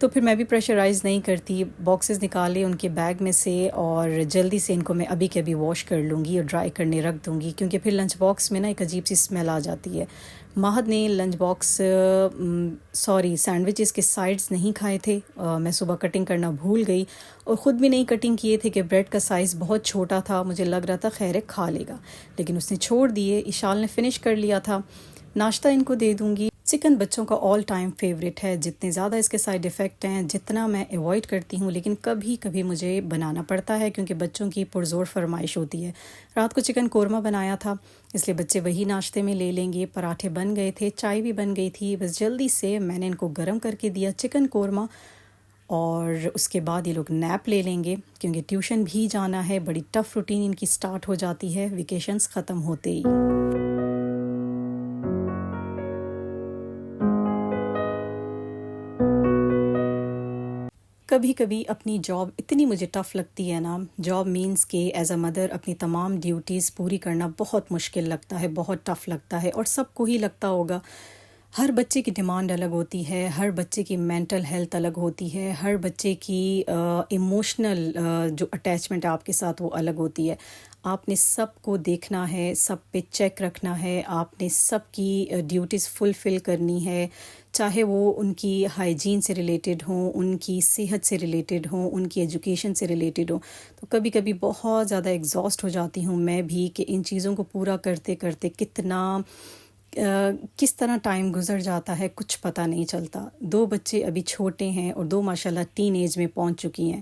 تو پھر میں بھی پریشرائز نہیں کرتی، باکسز نکالے ان کے بیگ میں سے اور جلدی سے ان کو میں ابھی کے ابھی واش کر لوں گی اور ڈرائی کرنے رکھ دوں گی، کیونکہ پھر لنچ باکس میں نا ایک عجیب سی اسمیل آ جاتی ہے۔ ماہد نے لنچ باکس سینڈوچز کے سائڈز نہیں کھائے تھے، میں صبح کٹنگ کرنا بھول گئی اور خود بھی نہیں کٹنگ کیے تھے کہ بریڈ کا سائز بہت چھوٹا تھا، مجھے لگ رہا تھا خیر کھا لے گا، لیکن اس نے چھوڑ دیے۔ اشال نے فنش کر لیا تھا۔ ناشتہ ان کو دے دوں گی۔ چکن بچوں کا آل ٹائم فیوریٹ ہے، جتنے زیادہ اس کے سائیڈ ایفیکٹ ہیں جتنا میں ایوائڈ کرتی ہوں، لیکن کبھی کبھی مجھے بنانا پڑتا ہے کیونکہ بچوں کی پرزور فرمائش ہوتی ہے۔ رات کو چکن قورمہ بنایا تھا، اس لیے بچے وہی ناشتے میں لے لیں گے۔ پراٹھے بن گئے تھے، چائے بھی بن گئی تھی، بس جلدی سے میں نے ان کو گرم کر کے دیا چکن قورمہ، اور اس کے بعد یہ لوگ نیپ لے لیں گے کیونکہ ٹیوشن بھی جانا ہے۔ بڑی ٹف روٹین ان کی سٹارٹ ہو جاتی ہے ویکیشنز ختم ہوتے ہی۔ کبھی کبھی اپنی جاب اتنی مجھے ٹف لگتی ہے نا، جاب مینس کہ ایز اے مدر اپنی تمام ڈیوٹیز پوری کرنا بہت مشکل لگتا ہے، بہت ٹف لگتا ہے، اور سب کو ہی لگتا ہوگا۔ ہر بچے کی ڈیمانڈ الگ ہوتی ہے، ہر بچے کی مینٹل ہیلتھ الگ ہوتی ہے، ہر بچے کی ایموشنل جو اٹیچمنٹ آپ کے ساتھ وہ الگ ہوتی ہے۔ آپ نے سب کو دیکھنا ہے، سب پہ چیک رکھنا ہے، آپ نے سب کی ڈیوٹیز فلفل کرنی ہے، چاہے وہ ان کی ہائیجین سے ریلیٹڈ ہوں، ان کی صحت سے ریلیٹڈ ہوں، ان کی ایجوکیشن سے ریلیٹڈ ہوں۔ تو کبھی کبھی بہت زیادہ ایگزاسٹ ہو جاتی ہوں میں بھی کہ ان چیزوں کو پورا کرتے کرتے کس طرح ٹائم گزر جاتا ہے کچھ پتہ نہیں چلتا۔ 2 بچے ابھی چھوٹے ہیں اور 2 ماشاءاللہ ٹین ایج میں پہنچ چکی ہیں۔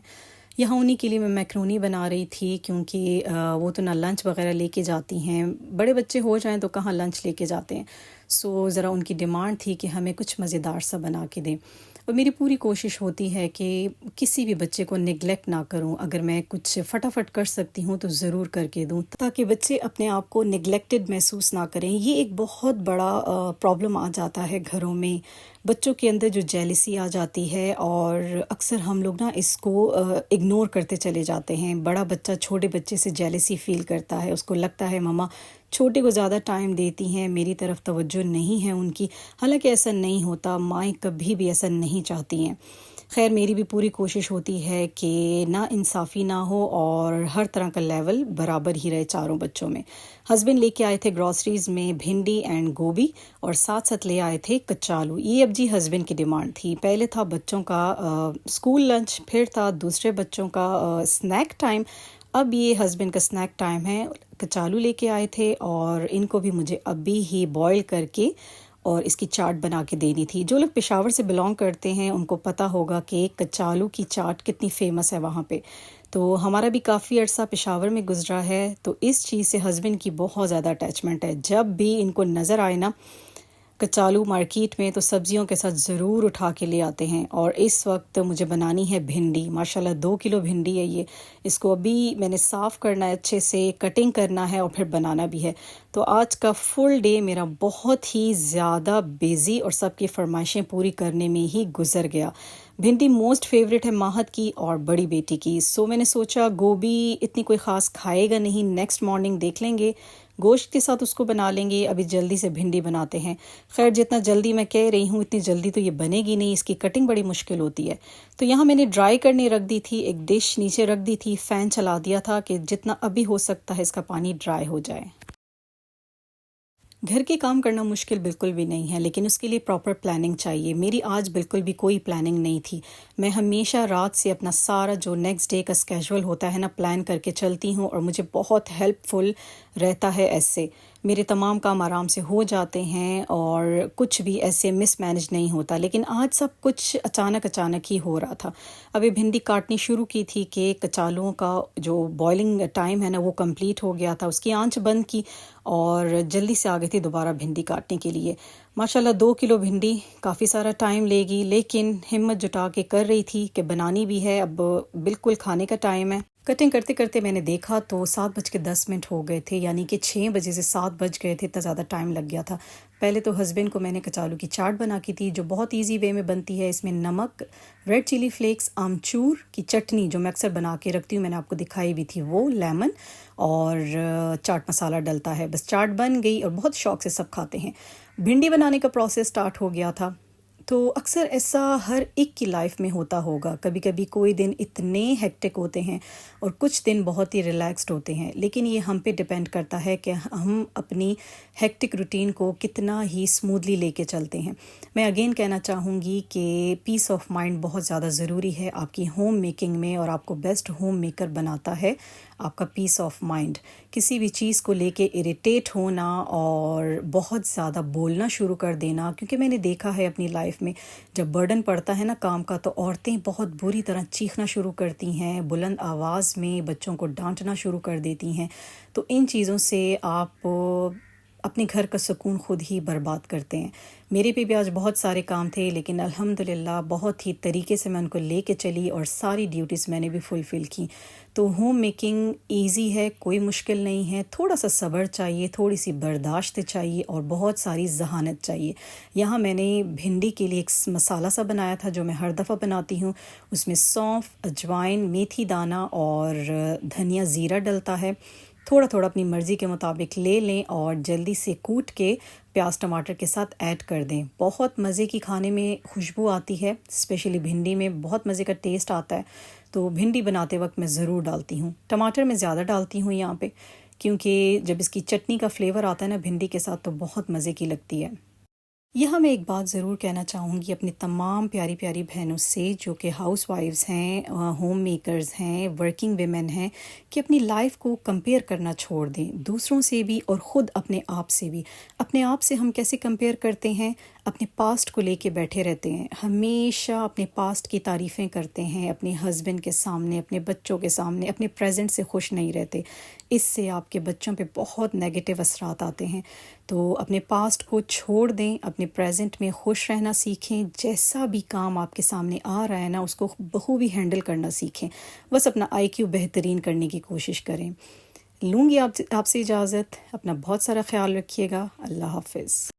یہاں انہی کے لیے میں میکرونی بنا رہی تھی کیونکہ وہ تو نہ لنچ وغیرہ لے کے جاتی ہیں، بڑے بچے ہو جائیں تو کہاں لنچ لے کے جاتے ہیں، سو ذرا ان کی ڈیمانڈ تھی کہ ہمیں کچھ مزیدار سا بنا کے دیں، اور میری پوری کوشش ہوتی ہے کہ کسی بھی بچے کو نگلیکٹ نہ کروں، اگر میں کچھ فٹافٹ کر سکتی ہوں تو ضرور کر کے دوں تاکہ بچے اپنے آپ کو نگلیکٹڈ محسوس نہ کریں۔ یہ ایک بہت بڑا پرابلم آ جاتا ہے گھروں میں، بچوں کے اندر جو جیلسی آ جاتی ہے، اور اکثر ہم لوگ نا اس کو اگنور کرتے چلے جاتے ہیں۔ بڑا بچہ چھوٹے بچے سے جیلسی فیل کرتا ہے، اس کو لگتا ہے ماما چھوٹے کو زیادہ ٹائم دیتی ہیں، میری طرف توجہ نہیں ہے ان کی، حالانکہ ایسا نہیں ہوتا، مائیں کبھی بھی ایسا نہیں چاہتی ہیں۔ خیر میری بھی پوری کوشش ہوتی ہے کہ نا انصافی نہ ہو اور ہر طرح کا لیول برابر ہی رہے چاروں بچوں میں۔ ہسبینڈ لے کے آئے تھے گروسریز میں بھنڈی اینڈ گوبھی، اور ساتھ ساتھ لے آئے تھے کچالو۔ یہ اب جی ہسبینڈ کی ڈیمانڈ تھی، پہلے تھا بچوں کا اسکول لنچ، پھر تھا دوسرے بچوں کا سنیک ٹائم، اب یہ ہسبینڈ کا سنیک ٹائم ہے۔ کچالو لے کے آئے تھے اور ان کو بھی مجھے ابھی ہی بوائل کر کے اور اس کی چاٹ بنا کے دینی تھی۔ جو لوگ پشاور سے بلانگ کرتے ہیں ان کو پتہ ہوگا کہ کچالو کی چاٹ کتنی فیمس ہے وہاں پہ، تو ہمارا بھی کافی عرصہ پشاور میں گزرا ہے، تو اس چیز سے ہسبینڈ کی بہت زیادہ اٹیچمنٹ ہے۔ جب بھی ان کو نظر آئے نا کچالو مارکیٹ میں تو سبزیوں کے ساتھ ضرور اٹھا کے لے آتے ہیں، اور اس وقت مجھے بنانی ہے بھنڈی، ماشاءاللہ 2 کلو بھنڈی ہے یہ، اس کو ابھی میں نے صاف کرنا ہے، اچھے سے کٹنگ کرنا ہے اور پھر بنانا بھی ہے۔ تو آج کا فل ڈے میرا بہت ہی زیادہ بیزی اور سب کی فرمائشیں پوری کرنے میں ہی گزر گیا۔ بھنڈی موسٹ فیوریٹ ہے ماہد کی اور بڑی بیٹی کی، سو میں نے سوچا گوبھی اتنی کوئی خاص کھائے گا نہیں، نیکسٹ مارننگ دیکھ لیں گے، گوشت کے ساتھ اس کو بنا لیں گے، ابھی جلدی سے بھنڈی بناتے ہیں۔ خیر جتنا جلدی میں کہہ رہی ہوں اتنی جلدی تو یہ بنے گی نہیں، اس کی کٹنگ بڑی مشکل ہوتی ہے۔ تو یہاں میں نے ڈرائی کرنے رکھ دی تھی، ایک ڈش نیچے رکھ دی تھی، فین چلا دیا تھا کہ جتنا ابھی ہو سکتا ہے اس کا پانی ڈرائی ہو جائے۔ گھر کے کام کرنا مشکل بالکل بھی نہیں ہے، لیکن اس کے لیے پراپر پلاننگ چاہیے۔ میری آج بالکل بھی کوئی پلاننگ نہیں تھی، میں ہمیشہ رات سے اپنا سارا جو نیکسٹ ڈے کا اسکیجول ہوتا ہے نا پلان کر کے چلتی ہوں، اور مجھے بہت ہیلپ فل رہتا ہے ایسے، میرے تمام کام آرام سے ہو جاتے ہیں اور کچھ بھی ایسے مس مینج نہیں ہوتا۔ لیکن آج سب کچھ اچانک ہی ہو رہا تھا۔ ابھی بھنڈی کاٹنی شروع کی تھی کہ کچالوؤں کا جو بوائلنگ ٹائم ہے نا وہ کمپلیٹ ہو گیا تھا، اس کی آنچ بند کی اور جلدی سے آ گئی تھی دوبارہ بھنڈی کاٹنے کے لیے۔ ماشاءاللہ 2 کلو بھنڈی کافی سارا ٹائم لے گی، لیکن ہمت جٹا کے کر رہی تھی کہ بنانی بھی ہے، اب بالکل کھانے کا ٹائم ہے۔ کٹنگ کرتے کرتے میں نے دیکھا تو 7:10 ہو گئے تھے، یعنی کہ 6 بجے سے 7 بج گئے تھے، اتنا زیادہ ٹائم لگ گیا تھا۔ پہلے تو ہسبینڈ کو میں نے کچالو کی چاٹ بنا کی تھی جو بہت ایزی وے میں بنتی ہے، اس میں نمک، ریڈ چلی فلیکس، آمچور کی چٹنی جو میں اکثر بنا کے رکھتی ہوں، میں نے آپ کو دکھائی بھی تھی وہ، لیمن اور چاٹ مسالہ ڈلتا ہے، بس چاٹ بن گئی اور بہت شوق سے سب کھاتے ہیں۔ بھنڈی بنانے کا پروسیس سٹارٹ ہو گیا تھا، تو اکثر ایسا ہر ایک کی لائف میں ہوتا ہوگا. کبھی کبھی کوئی دن اتنے ہیکٹک ہوتے ہیں اور کچھ دن بہت ہی ریلیکسڈ ہوتے ہیں، لیکن یہ ہم پہ ڈپینڈ کرتا ہے کہ ہم اپنی ہیکٹک روٹین کو کتنا ہی سموتھلی لے کے چلتے ہیں. میں اگین کہنا چاہوں گی کہ پیس آف مائنڈ بہت زیادہ ضروری ہے آپ کی ہوم میکنگ میں، اور آپ کو بیسٹ ہوم میکر بناتا ہے آپ کا پیس آف مائنڈ. کسی بھی چیز کو لے کے اریٹیٹ ہونا اور بہت زیادہ بولنا شروع کر دینا، کیونکہ میں نے دیکھا ہے اپنی لائف میں جب برڈن پڑتا ہے نا کام کا، تو عورتیں بہت بری طرح چیخنا شروع کرتی ہیں، بلند آواز میں بچوں کو ڈانٹنا شروع کر دیتی ہیں. تو ان چیزوں سے آپ اپنے گھر کا سکون خود ہی برباد کرتے ہیں. میرے پہ بھی آج بہت سارے کام تھے، لیکن الحمدللہ بہت ہی طریقے سے میں ان کو لے کے چلی اور ساری ڈیوٹیز میں نے بھی فلفل کی. تو ہوم میکنگ ایزی ہے، کوئی مشکل نہیں ہے. تھوڑا سا صبر چاہیے، تھوڑی سی برداشت چاہیے اور بہت ساری ذہانت چاہیے. یہاں میں نے بھنڈی کے لیے ایک مسالہ سا بنایا تھا جو میں ہر دفعہ بناتی ہوں. اس میں سونف، اجوائن، میتھی دانہ اور دھنیا زیرہ ڈلتا ہے. تھوڑا تھوڑا اپنی مرضی کے مطابق لے لیں اور جلدی سے کوٹ کے پیاز ٹماٹر کے ساتھ ایڈ کر دیں. بہت مزے کی کھانے میں خوشبو آتی ہے، اسپیشلی بھنڈی میں بہت مزے کا ٹیسٹ آتا ہے. تو بھنڈی بناتے وقت میں ضرور ڈالتی ہوں. ٹماٹر میں زیادہ ڈالتی ہوں یہاں پہ، کیونکہ جب اس کی چٹنی کا فلیور آتا ہے نا بھنڈی کے ساتھ تو بہت مزے کی لگتی ہے. یہاں میں ایک بات ضرور کہنا چاہوں گی اپنی تمام پیاری پیاری بہنوں سے جو کہ ہاؤس وائفز ہیں، ہوم میکرز ہیں، ورکنگ ویمن ہیں، کہ اپنی لائف کو کمپیئر کرنا چھوڑ دیں، دوسروں سے بھی اور خود اپنے آپ سے بھی. اپنے آپ سے ہم کیسے کمپیئر کرتے ہیں؟ اپنے پاسٹ کو لے کے بیٹھے رہتے ہیں، ہمیشہ اپنے پاسٹ کی تعریفیں کرتے ہیں، اپنے ہسبینڈ کے سامنے، اپنے بچوں کے سامنے، اپنے پریزنٹ سے خوش نہیں رہتے. اس سے آپ کے بچوں پہ بہت نیگیٹو اثرات آتے ہیں. تو اپنے پاسٹ کو چھوڑ دیں، اپنے پریزنٹ میں خوش رہنا سیکھیں. جیسا بھی کام آپ کے سامنے آ رہا ہے نا اس کو بخوبی ہینڈل کرنا سیکھیں. بس اپنا IQ بہترین کرنے کی کوشش کریں. لوں گی آپ سے اجازت. اپنا بہت سارا خیال رکھیے گا. اللہ حافظ.